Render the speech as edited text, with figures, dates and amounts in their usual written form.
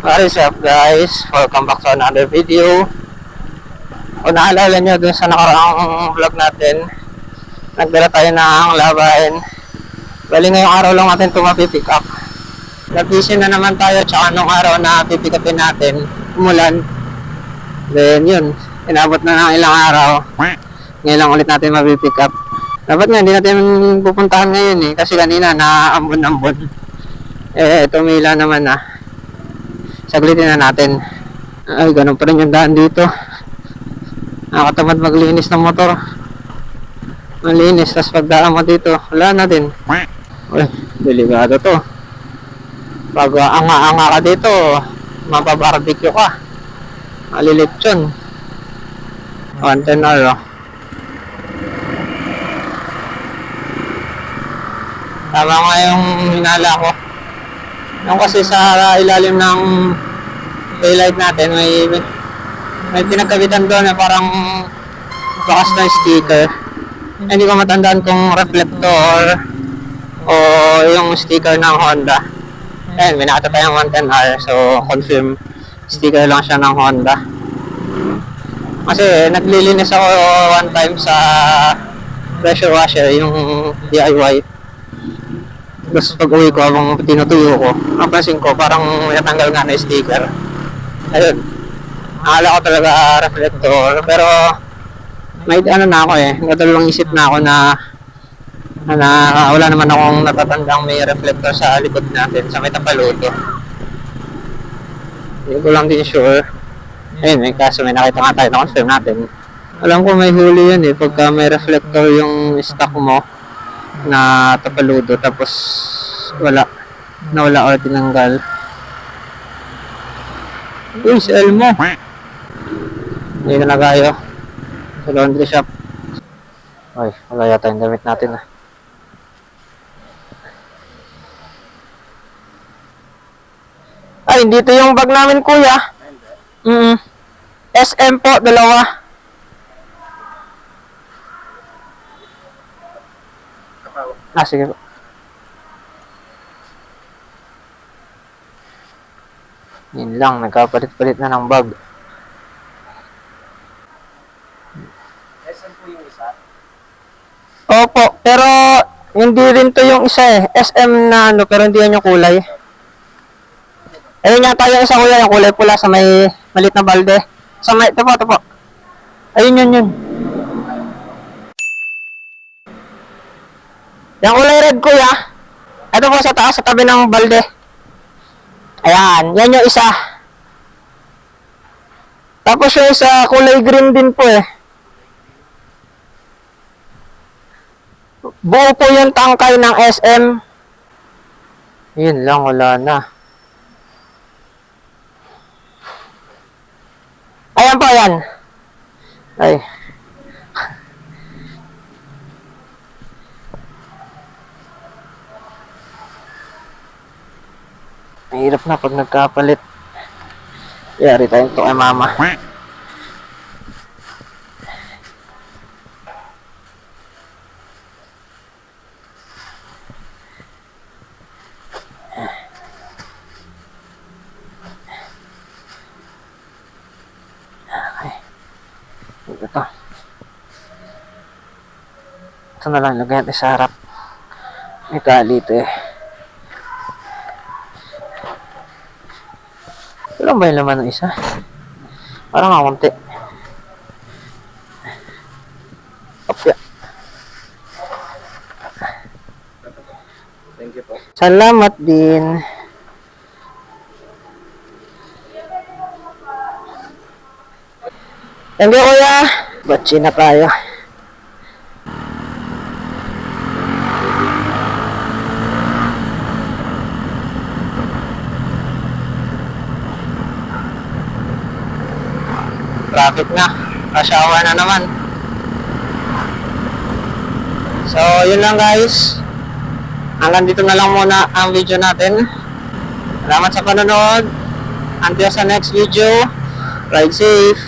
What is up guys? Welcome back to another video. Kung naalala nyo dun sa nakaraang vlog natin, nagdala tayo ng labahin. Bali ngayong araw lang natin ito mapipick up. Nag-busy na naman tayo, tsaka nung araw na pipick upin natin, umulan. Then yun, inabot na ng ilang araw. Ngayon lang ulit natin mapipick up. Dapat nga hindi natin pupuntahan ngayon kasi kanina naambon-ambon. Tumila naman na. Saglitin na natin. Ay, ganun pa rin yung daan dito. Nakakatamad maglinis ng motor. Malinis, tapos pagdaan mo dito, wala na din. Uy, delikado to. Pag anga-anga ka dito, mapabarbecue ka. Malilitsyon. 110 hour, oh. Tama nga yung hinala ko. Yung kasi sa ilalim ng daylight natin, may pinagkabitan doon na parang bakas na sticker. Hindi ko matandaan kung reflector o yung sticker ng Honda. Ayun, may nakita tayong 110R, so confirm sticker lang siya ng Honda. Kasi naglilinis ako one time sa pressure washer, yung DIY. Tapos pag uwi ko, habang tinutuyo ko, napansin ko parang may natanggal nga na sticker. Ayun, akala ko talaga reflector, pero may ano na ako nadalawang isip na ako na wala naman akong natatandang may reflector sa likod natin, sa may tapaluto. Hindi ko lang din sure. Ayun, kaso may nakita nga tayo, na-confirm natin. Alam ko may huli yun pagka may reflector yung stock mo na tapaludo tapos nawala or tinanggal. Uy, si Elmo. Hindi na tayo sa laundry shop. Ay, wala yata yung damit natin Ay, dito yung bag namin kuya. SM po, dalawa. Sige po. Yun lang, nagkapalit-palit na ng bag. SM po yung isa? Opo, pero hindi rin to yung isa SM na pero hindi yan yung kulay. Ayun yata yung isa kuya, yung kulay pula sa may malit na balde. Sa may, ito po. Ayun yun. Yung kulay red kuya, ito po sa taas, sa tabi ng balde. Ayan, yan yung isa. Tapos yung isa, kulay green din po Buo po yung tangkay ng SM. Yun lang, wala na. Ayan po, ayan. Ay. Mahirap na pag nagkapalit. Yari tayong to kay mama. Okay. Ito. Ito na lang, lagyan natin sa harap. May kali ito Ilan ba yung laman ng isa? Parang kakunti. Opya. Thank you po. Salamat din. Thank you kuya. Batsi na tayo. Traffic na. Rush-hour na naman. So, yun lang guys. Hanggang dito na lang muna ang video natin. Salamat sa panonood. Until sa next video. Ride safe.